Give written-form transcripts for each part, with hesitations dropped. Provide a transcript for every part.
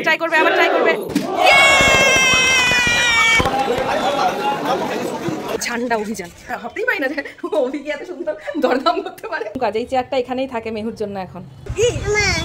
Try করবে, আবার try করবে। ঝান্ডা অভিযান হতেই পারি না যে অভিকে এত সুন্দর দরদাম করতে পারে। কাজ এই চেয়ারটা এখানেই থাকে মেহুর জন্য এখন। কি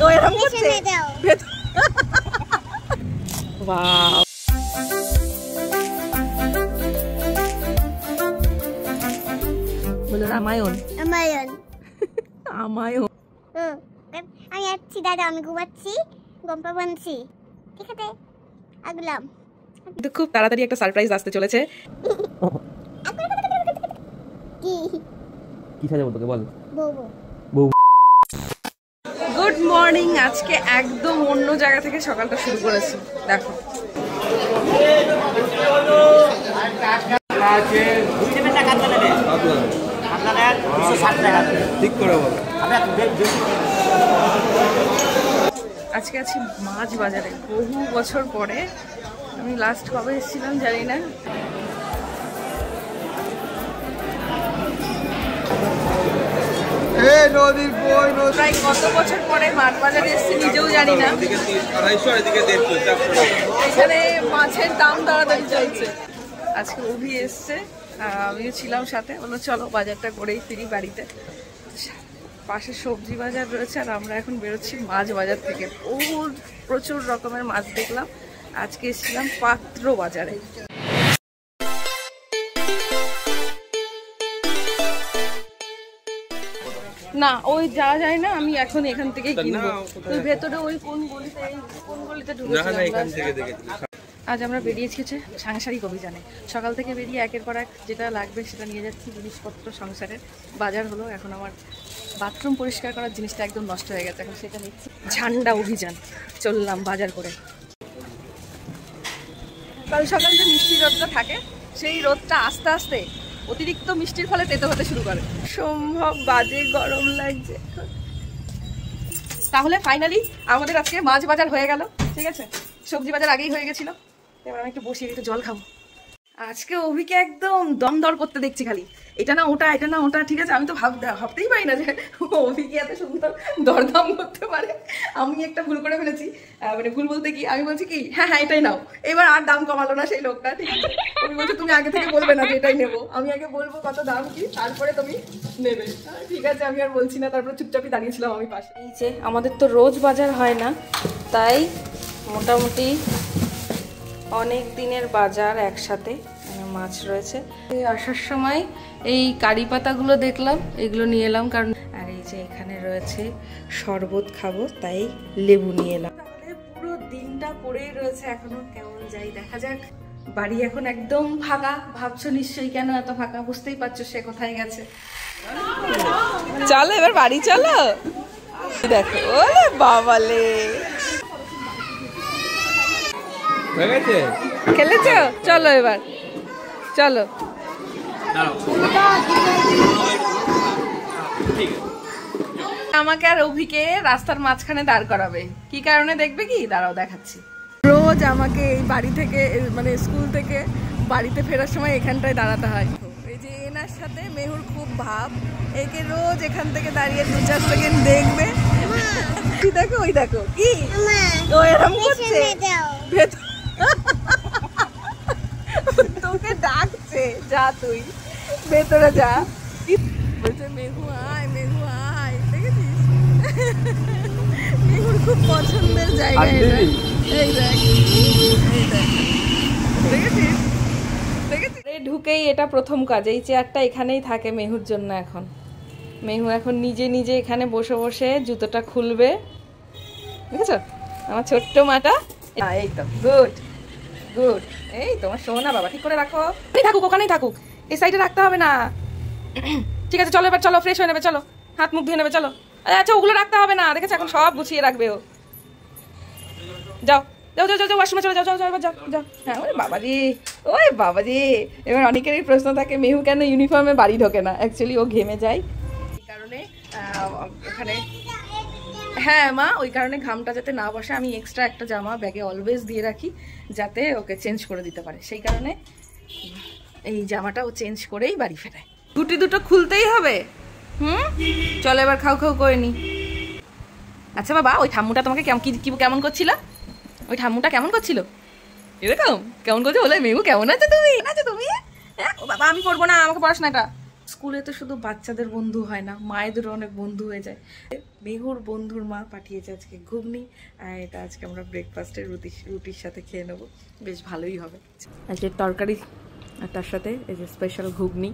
ও এরকম করছে? ওয়াও, বলো রামায়ণ। রামায়ণ রামায়ণ। আমি যাচ্ছি দাদা, আমি ঘুমাচ্ছি, গম্পা বানছি, ঠিক আছে আগলাম। কিন্তু খুব তাড়াতাড়ি একটা সারপ্রাইজ আসতে চলেছে। কি কি সাজাবো তোকে বল? বউ বউ। Good morning. আজকে একদম অন্য জায়গা থেকে সকালটা শুরু করেছি। দেখো আজকে আছি মাছ বাজারে। বহু বছর পরে, আমি লাস্ট কবে এসেছিলাম জানি না। প্রায় কত বছর পরে মাছ বাজারে এসেছি নিজেও জানি না। এখানে মাছের দাম দাঁড়াদাঁড়ি চলছে। আজকে অভি এসছে, আমিও ছিলাম সাথে। বললো চলো বাজারটা করেই ফিরি বাড়িতে। পাশে সবজি বাজার রয়েছে আর আমরা এখন বেরোচ্ছি মাছ বাজার থেকে। প্রচুর রকমের মাছ দেখলাম। আজকে এসেছিলাম পাত্র বাজারে। না ওই যাওয়া যায় না, আমি এখন এখান থেকেই কিনবো। তুই ভেতরে ওই কোন গলিতে ঢুকেছিলাম। আজ আমরা বেরিয়েছি সাংসারিক অভিযানে। সকাল থেকে বেরিয়ে একের পর এক যেটা লাগবে সেটা নিয়ে যাচ্ছি, জিনিসপত্র সংসারের বাজার হলো। এখন আমার বাথরুম পরিষ্কার করার জিনিসটা একদম নষ্ট হয়ে গেছে, এখন সেটা নিচ্ছি। ঝান্ডা অভিযান চললাম বাজার করে। কাল সকাল যে মিষ্টি রোদটা থাকে, সেই রোদটা আস্তে আস্তে অতিরিক্ত মিষ্টির ফলে তেতো হতে শুরু করে। সম্ভব বাজে গরম লাগছে। তাহলে ফাইনালি আমাদের আজকে মাছ বাজার হয়ে গেল, ঠিক আছে। সবজি বাজার আগেই হয়ে গেছিল। এবার আমি একটু বসে একটু জল খাবো। আজকে অভিকে একদম দম দর করতে দেখছি, খালি এটা না ওটা, এটা না ওটা, ঠিক আছে। আমি তো ভাবতেই পারি না যে অভিকে এত সুন্দর দরদাম করতে পারে। আমি একটা ভুল করে ফেলেছি, মানে ভুল বলতে কি, আমি বলছি কি হ্যাঁ হ্যাঁ এটাই নাও। এবার আর দাম কমালো না সেই লোকটা, ঠিক আছে। আমি বলছি তুমি আগে থেকে বলবে না যে এটাই নেবো, আমি আগে বলবো কত দাম কি, তারপরে তুমি নেবে, ঠিক আছে। আমি আর বলছি না, তারপরে চুপচাপই দাঁড়িয়েছিলাম আমি পাশে। এই যে আমাদের তো রোজ বাজার হয় না, তাই মোটামুটি অনেক দিনের বাজার একসাথে। মাছ রয়েছে। আসার সময় এই কারি পাতাগুলো দেখলাম, এগুলো নিয়ে এলাম কারণ। আর এই যে এখানে রয়েছে শরবত খাবো, তাই লেবু নিয়ে এলাম। তাহলে পুরো দিনটা পড়েই রয়েছে এখনো, কেমন যাই দেখা যাক। বাড়ি এখন একদম ফাঁকা। ভাবছো নিশ্চয়ই কেন এত ফাঁকা, বুঝতেই পারছো সে কোথায় গেছে। চলো এবার বাড়ি চলো। দেখো ওরে বাবালে, খেলেছ? চলো এবার চলো। আমাকে আর অভিকে রাস্তার মাঝখানে দাঁড় করাবে, কি কারণে দেখবে কি, দাঁড়াও দেখাচ্ছি। রোজ আমাকে এই বাড়ি থেকে, মানে স্কুল থেকে বাড়িতে ফেরার সময় এখানটায় দাঁড়াতে হয়। এই যে এনার সাথে মেহুর খুব ভাব, একে রোজ এখান থেকে দাঁড়িয়ে 2-4 সেকেন্ড দেখবে। দেখো ওই দেখো কি ও এরকম করছে, তোকে ডাকছে, যা তুই ভেতরে যা। বলছে মেঘু আয়, মেঘু আয়, দেখেছিস? মেঘুর খুব পছন্দের জায়গা এটা। এই দেখ, এই দেখ, দেখেছিস? ঢুকেই এটা প্রথম কাজ। এই চেয়ারটা এখানেই থাকে মেহুর জন্য এখন। মেহু এখন নিজে নিজে এখানে বসে বসে জুতোটা খুলবে, দেখেছো আমার ছোট্ট মাটা। এই তো গুড গুড, এই তোমার সোনা বাবা, ঠিক করে রাখো। থাকুক ওখানেই থাকুক, এই সাইডে রাখতে হবে না, ঠিক আছে। চলো এবার চলো, ফ্রেশ হয়ে নেবে, চলো হাত মুখ ধুয়ে নেবে, চলো। আচ্ছা ওগুলো রাখতে হবে না, দেখেছো এখন সব গুছিয়ে রাখবে ও। যাও যাও যাও যাও, ওয়াশরুমে চলে যাও, যাও যাও এবার যাও যাও। হ্যাঁ ওরে বাবাজি, ওই বাবাজি। এবার অনেকেরই প্রশ্ন থাকে মেহু কেন ইউনিফর্মে বাড়ি ঢোকে না। অ্যাকচুয়ালি ও ঘেমে যায়, এই কারণে ওখানে। হ্যাঁ মা, ওই কারণে ঘামটা যাতে না বসে আমি এক্সট্রা একটা জামা ব্যাগে অলওয়েজ দিয়ে রাখি, যাতে ওকে চেঞ্জ করে দিতে পারে। সেই কারণে এই জামাটা ও চেঞ্জ করেই বাড়ি ফেরায়। গুটি দুটো খুলতেই হবে। চলো এবার খাও খাও করে নি। আচ্ছা বাবা, ওই ঠাম্মুটা তোমাকে কেমন করছিল? ওই ঠাম্মুটা কেমন করছিল এরকম কেমন করছে বলে মেহু কেমন আছে তুমি ও বাবা আমি পড়বো না, আমাকে পড়াশোনাটা। স্কুলে তো শুধু বাচ্চাদের বন্ধু হয় না, মায়েদেরও অনেক বন্ধু হয়ে যায়। মেহুর বন্ধুর মা পাঠিয়েছে আজকে ঘুগনি, আর এটা আজকে আমরা ব্রেকফাস্টের রুটির সাথে খেয়ে নেবো, বেশ ভালোই হবে। আজকে তরকারি আর তার সাথে এই যে স্পেশাল ঘুগনি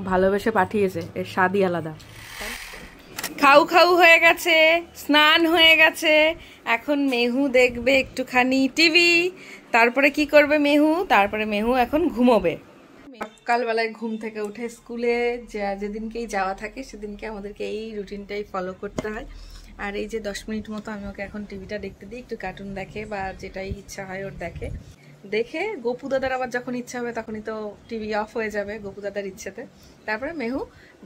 ভালোবেসে পাঠিয়েছে, এর স্বাদই আলাদা। খাউ খাউ হয়ে গেছে, স্নান হয়ে গেছে, এখন মেহু দেখবে একটুখানি টিভি, তারপরে কি করবে মেহু, তারপরে মেহু এখন ঘুমোবে। সকালবেলায় ঘুম থেকে উঠে স্কুলে যেদিনকেই যাওয়া থাকে সেদিনকে আমাদেরকে এই রুটিনটাই ফলো করতে হয়। আর এই যে 10 মিনিট মতো আমি ওকে এখন টিভিটা দেখতে দিই, একটু কার্টুন দেখে বা যেটাই ইচ্ছা হয় ওর দেখে গপু দাদার আবার যখন ইচ্ছা হবে তখনই তো টিভি অফ হয়ে যাবে গপু দাদার ইচ্ছেতে, তারপরে মেহু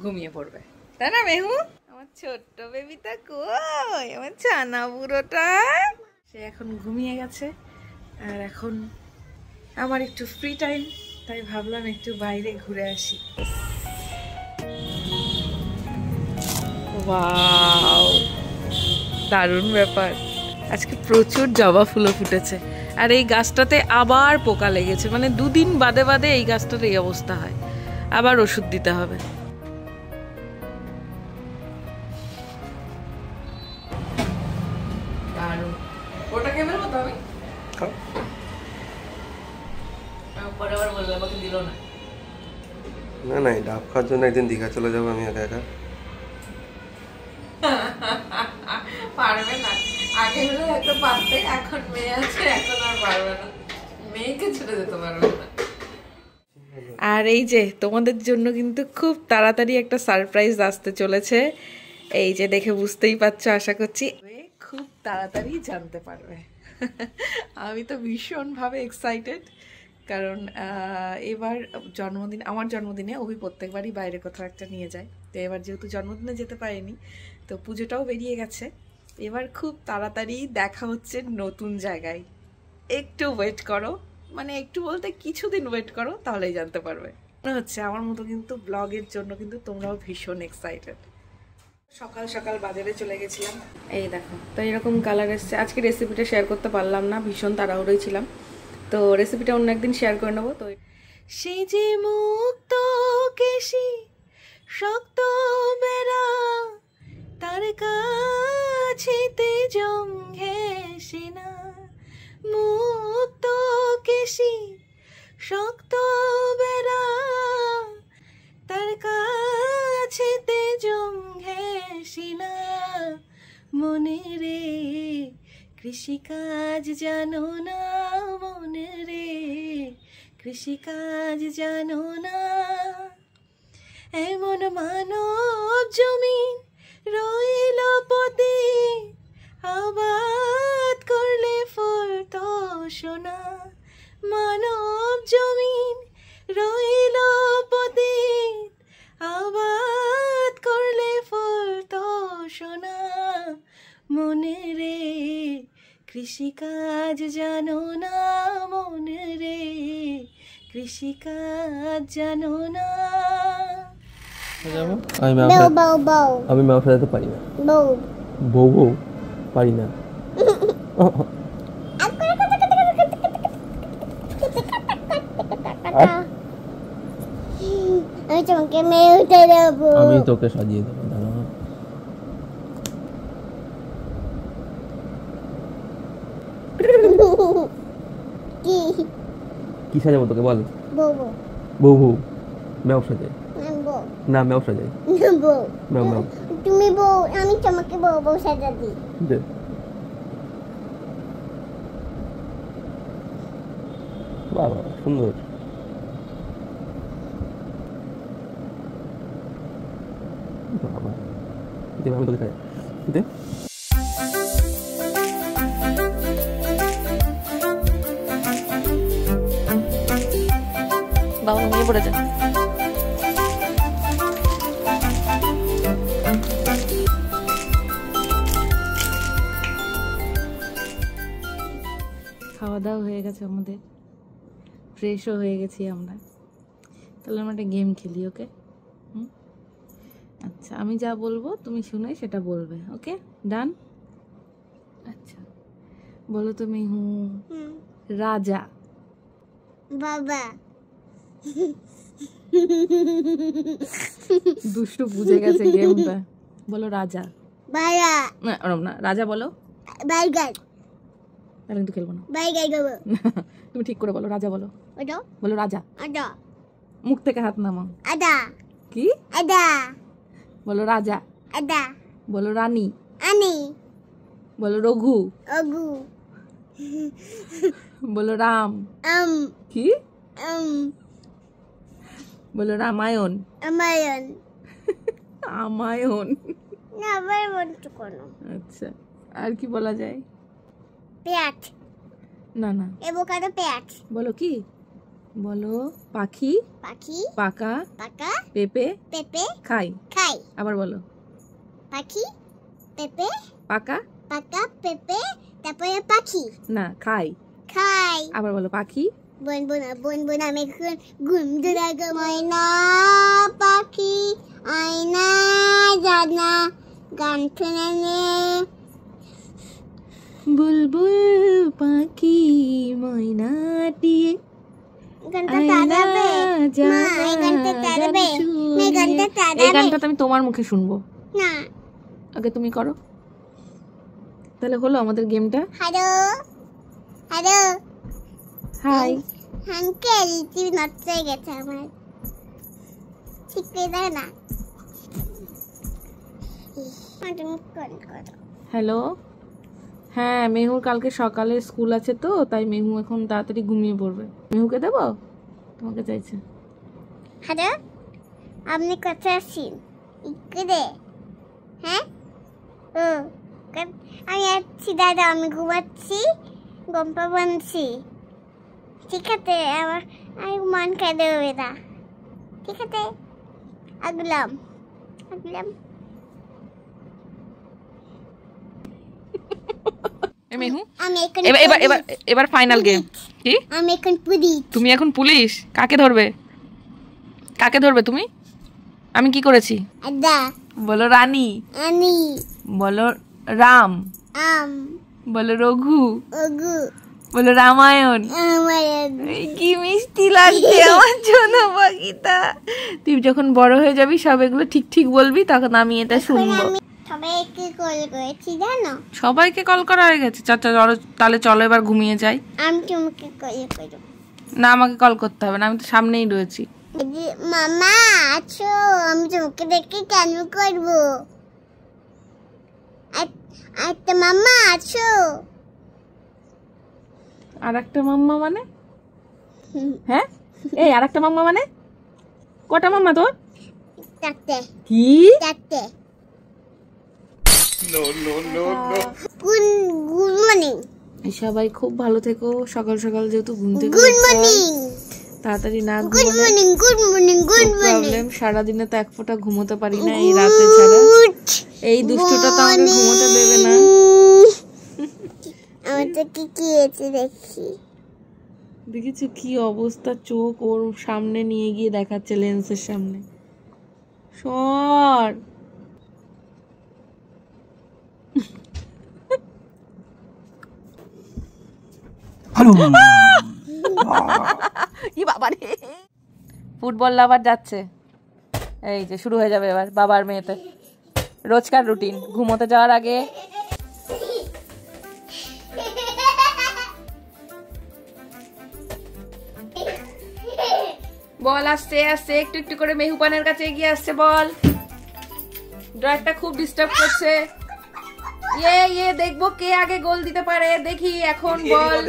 ঘুমিয়ে পড়বে, তাই না মেহু? আমার ছোট্ট বেবিটা কই, আমার ছানা বুড়োটা, সে এখন ঘুমিয়ে গেছে। আর এখন আমার একটু ফ্রি টাইম, তাই ভাবলাম একটু বাইরে ঘুরে আসি। ওয়াও, দারুণ ব্যাপার, আজকে প্রচুর জবা ফুলও ফুটেছে। আর এই গাছটাতে আবার পোকা লেগেছে, মানে 2 দিন বাদে বাদে এই গাছটার এই অবস্থা হয়, আবার ওষুধ দিতে হবে। ওটা কে বলবো তো আমি পরে আবার বললে আমাকে দিল না। না না, ডাব খাওয়ার জন্য একদিন দীঘা চলে যাবো আমি একা একা। পারবে না, আগে হলে একটা পারতে, এখন মেয়ে আছে এখন আর পারবে না, মেয়েকে ছেড়ে যেতে পারবে না। আর এই যে তোমাদের জন্য কিন্তু খুব তাড়াতাড়ি একটা সারপ্রাইজ আসতে চলেছে, এই যে দেখে বুঝতেই পারছো, আশা করছি খুব তাড়াতাড়ি জানতে পারবে। আমি তো ভীষণভাবে এক্সাইটেড, কারণ এবার আমার জন্মদিনে অভি প্রত্যেকবারই বাইরে কোথাও একটা নিয়ে যায়, তো এবার যেহেতু জন্মদিনে যেতে পারেনি, তো পুজোটাও বেরিয়ে গেছে, এবার খুব তাড়াতাড়ি দেখা হচ্ছে নতুন জায়গায়। একটু ওয়েট করো, মানে একটু বলতে কিছুদিন ওয়েট করো, তাহলেই জানতে পারবে। মনে হচ্ছে আমার মতো কিন্তু ব্লগের জন্য কিন্তু তোমরাও ভীষণ এক্সাইটেড। সকাল সকাল বাজারে চলে গেছিলাম, এই দেখো, তো এরকম কালার এসছে। আজকে রেসিপিটা শেয়ার করতে পারলাম না, ভীষণ তাড়াহুড়োই ছিলাম, তো রেসিপিটা অন্য একদিন শেয়ার করে নেবো। তো সেই যে মুক্ত কেশি শক্ত বেড়া, তার কাছেতে জঙ্ঘে সেনা, মুক্ত কেশি শক্ত বেড়া, তার কাছেতে জঙ্ঘে সেনা, মনে রে কৃষিকাজ জানো না, মনে রে কৃষিকাজ জানো না, এমন মানব জমিন রইল পতি, আবাদ করলে ফলতো সোনা, মানব জমিন রইল পতি, আবাদ করলে ফলতো সোনা, মনে রে কৃষিকাজ জানো না, মনে রে কৃষিকাজ জানো না। আমি মাও সাজাতে পারি না, বউ বউ পারি না। আমি তোমাকে মেয়ে উঠে দেবো, আমি তোকে সাজিয়ে দেবো, দাঁড়া। কি সাজাবো তোকে বল? বউ বউ বউ ম্যাও সাজাই বউ না, ম্যাও সাজাই, বউ ম্যাও ম্যাও। তুমি বউ, আমি তোমাকে বউ বউ সাজা দিই। দে বাবা, সুন্দর। বাবা দে, আমি তোকে সাজাই দে। বাবা ঘুমিয়ে পড়েছে। খাওয়া দাওয়া হয়ে গেছে আমাদের, ফ্রেশও হয়ে গেছি আমরা, তাহলে আমরা একটা গেম খেলি, ওকে? আচ্ছা, আমি যা বলবো তুমি শুনে সেটা বলবে, ওকে? ডান? আচ্ছা, বলো তো মেহু। রাজা। বাবা। দুষ্টু বুঝে গেছে গেমটা। বলো রাজা। বারা। না ওরম না, রাজা বলো। বার্গার। তাহলে কিন্তু খেলবো না। বার্গার খাবো। তুমি ঠিক করে বলো, রাজা বলো। ওটা। বলো রাজা। আদা। মুখ থেকে হাত নামাও। আদা। কি? আদা। বলো রাজা। আদা। বলো রানী। আনি। বলো রঘু। অগু। বলো রাম। কি? বলো রামায়ণ। আমায়ন। আমায়ন। না আবার বলতে কোনো। আচ্ছা, আর কি বলা যায়? পেঁয়াজ। না না, এভোকাডো পেঁয়াজ। বলো কি? বলো পাখি। পাখি। পাকা। পাকা। পেঁপে। পেঁপে। খাই। খাই। আবার বলো। পাখি। পেঁপে। পাকা। পাকা পেঁপে। তারপরে পাখি। না, খাই। খাই। আবার বলো পাখি। বনবো না আমি এখন ঘুম ধরে ময়না পাখি আয়না জানা গান শুনে নে। বুলবুল পাখি ময়নাটি গানটা তারাবে মা, এই গানটা তারাবে না, এই গানটা তারাবে। এই গানটা আমি তোমার মুখে শুনবো না। আগে তুমি করো, তাহলে হলো আমাদের গেমটা। Hello hello hi. Uncle TV নষ্ট হয়ে গেছে আমার, ঠিক করে দাও না। তুমি কল করো। হ্যালো। হ্যাঁ, মেহুর কালকে সকালে স্কুল আছে তো, তাই মেহু এখন তাড়াতাড়ি ঘুমিয়ে পড়বে। মেহুকে দেবো? তোমাকে চাইছে। হ্যালো, আপনি কোথায় আছেন? ইকুদে। হ্যাঁ ও আমি আছি দাদা, আমি ঘুমাচ্ছি, গম্পা বানছি। ঠিক আছে, আমার আমি মন খেতে হবে না। ঠিক আছে, আগলাম আগলাম। মেহু আমি এখন এবার এবার এবার ফাইনাল গেম। কি? আমি এখন পুলিশ। তুমি এখন পুলিশ? কাকে ধরবে? কাকে ধরবে তুমি? আমি কি করেছি? আদা। বলো রানী। আনি। বলো রাম। আম। বলো রঘু। অগু। বলো রামায়ণ। আমায়ন। এই কি মিষ্টি লাগছে আমার জন্য পাখিটা। তুই যখন বড় হয়ে যাবি সব এগুলো ঠিক ঠিক বলবি, তখন আমি এটা শুনবো। আমি সবাইকে কল করেছি জানো। সবাইকে কল করা হয়ে গেছে? চাচা তাহলে চলো এবার ঘুমিয়ে যাই। আমি তোমাকে কল করব না, আমাকে কল করতে হবে না, আমি তো সামনেই রয়েছি। মামা আছো, আমি তোমাকে দেখে কেন করবো? আচ্ছা মামা আছো। আর একটা মাম্মা মানে? হ্যাঁ, এই আর একটা মাম্মা মানে? কটা মাম্মা তোর? চারটে। কি? চারটে। Good morning. সবাই খুব ভালো থেকো। সকাল সকাল যেহেতু ঘুম থেকে গুড মর্নিং। তাড়াতাড়ি না good morning good morning good morning. Problem, সারাদিনে তো এক ফোঁটা ঘুমোতে পারি না, এই রাতে ছাড়া। এই দুষ্টুটা তো আমাকে ঘুমোতে দেবে না। আমার তো কি হয়েছে দেখি। দেখেছো কি অবস্থা? চোখ ওর সামনে নিয়ে গিয়ে দেখাচ্ছে লেন্সের সামনে। সর। কি বাবা রে! ফুটবল লাভার যাচ্ছে। এই যে শুরু হয়ে যাবে এবার বাবার মেয়েতে রোজকার রুটিন। ঘুমোতে যাওয়ার আগে বল আসছে আসছে, একটু একটু করে মেহুপানের কাছে এগিয়ে আসছে বল। ড্রয়ারটা খুব ডিস্টার্ব করছে। ইয়ে দেখবো কে আগে গোল দিতে পারে, দেখি এখন বল।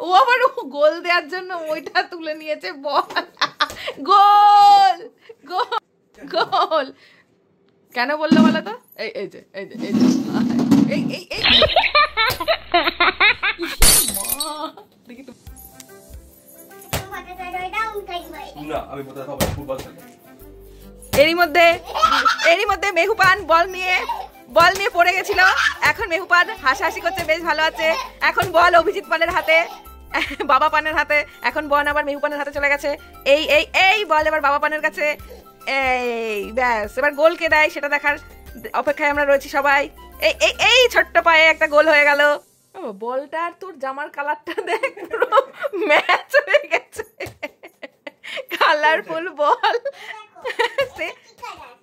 ও আবার গোল দেওয়ার জন্য ওইটা তুলে নিয়েছে। বল, গোল গোল গোল। কেন বললো বলো তো? এই এই যে এই যে এই যে এই এই এই দেখি তো। এরই মধ্যে মেহুপান বল নিয়ে পড়ে গেছিল। এখন মেহুপান হাসাহাসি করছে, বেশ ভালো আছে। এখন বল অভিজিৎ পালের হাতে। বাবা পানের হাতে, এখন বন আবার মেহু পানের হাতে চলে গেছে। এই এই এই বল এবার বাবা পানের কাছে। এই ব্যাস, এবার গোল কে দেয় সেটা দেখার অপেক্ষায় আমরা রয়েছি সবাই। এই এই এই ছোট্ট পায়ে একটা গোল হয়ে গেল। বলটা আর তোর জামার কালারটা দেখ, পুরো ম্যাচ হয়ে গেছে, কালারফুল বল।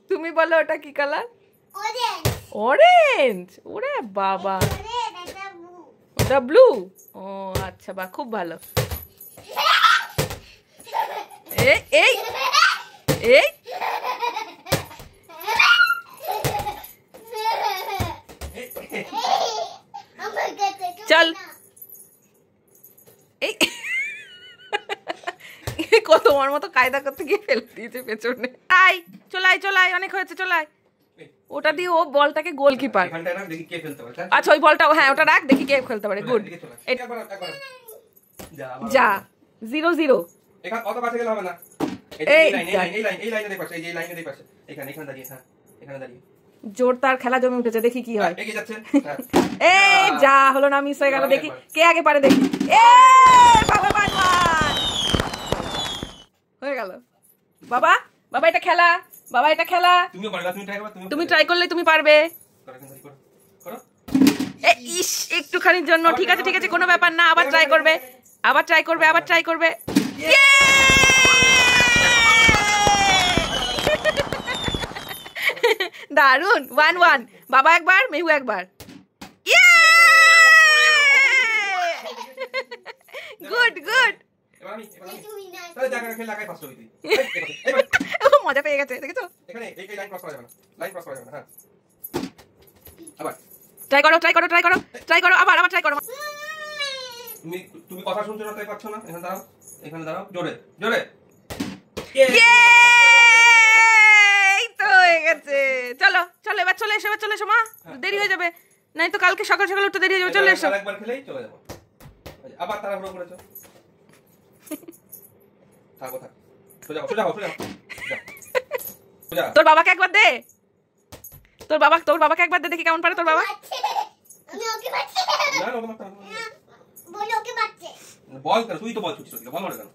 তুমি বলো ওটা কি কালার? অরেঞ্জ। ওরে বাবা, ওটা ব্লু। ও আচ্ছা, বাহ, খুব ভালো। এই এই এই চল। এই কত তোমার মতো কায়দা করতে গিয়ে ফেলে দিয়েছে পেছনে। আই চলাই চলাই, অনেক হয়েছে, চলাই। ওটা দিয়ে ও বলটাকে গোলকিপার। আচ্ছা ওই বলটা, হ্যাঁ ওটা রাখ, দেখি কে খেলতে পারে। গুড। যা 0-0। অত কাছে গেলে হবে না। জোর তার খেলা জমে উঠেছে, দেখি কি হয়। এই যা হলো না, মিস হয়ে গেল। দেখি কে আগে পারে, দেখি। হয়ে গেল। বাবা বাবা এটা খেলা, বাবা এটা খেলা। তুমি ট্রাই করলে তুমি পারবে। ইস, একটুখানির জন্য। ঠিক আছে ঠিক আছে, কোনো ব্যাপার না, আবার ট্রাই করবে, আবার ট্রাই করবে, আবার ট্রাই করবে। দারুন। 1-1। বাবা একবার, মেহু একবার। Good good. মজা পেয়ে গেছে, দেখেছো? ট্রাই করো ট্রাই করো ট্রাই করো ট্রাই করো, আবার আবার ট্রাই করো। তুমি কথা শুনছো না, তাই পাচ্ছ না। এখানে দাঁড়াও, এখানে দাঁড়াও, জোরে জোরে। এই তো হয়ে গেছে। চলো চলো, এবার চলে এসো, এবার চলে এসো মা, দেরি হয়ে যাবে, নাই তো কালকে সকাল সকাল উঠতে দেরি হয়ে যাবে। চলে এসো। একবার খেলেই চলে যাবো। আবার তাড়াহুড়ো করেছো। থাকো থাক, সোজা সোজা সোজা। তোর বাবাকে একবার দে, তোর বাবাকে একবার দে, দেখি কেমন পারে তোর বাবা। আমি ওকে বাচ্চা না না বল, ওকে বাচ্চা বল, তুই তো বল ছুটছিস, বল মারে কেন?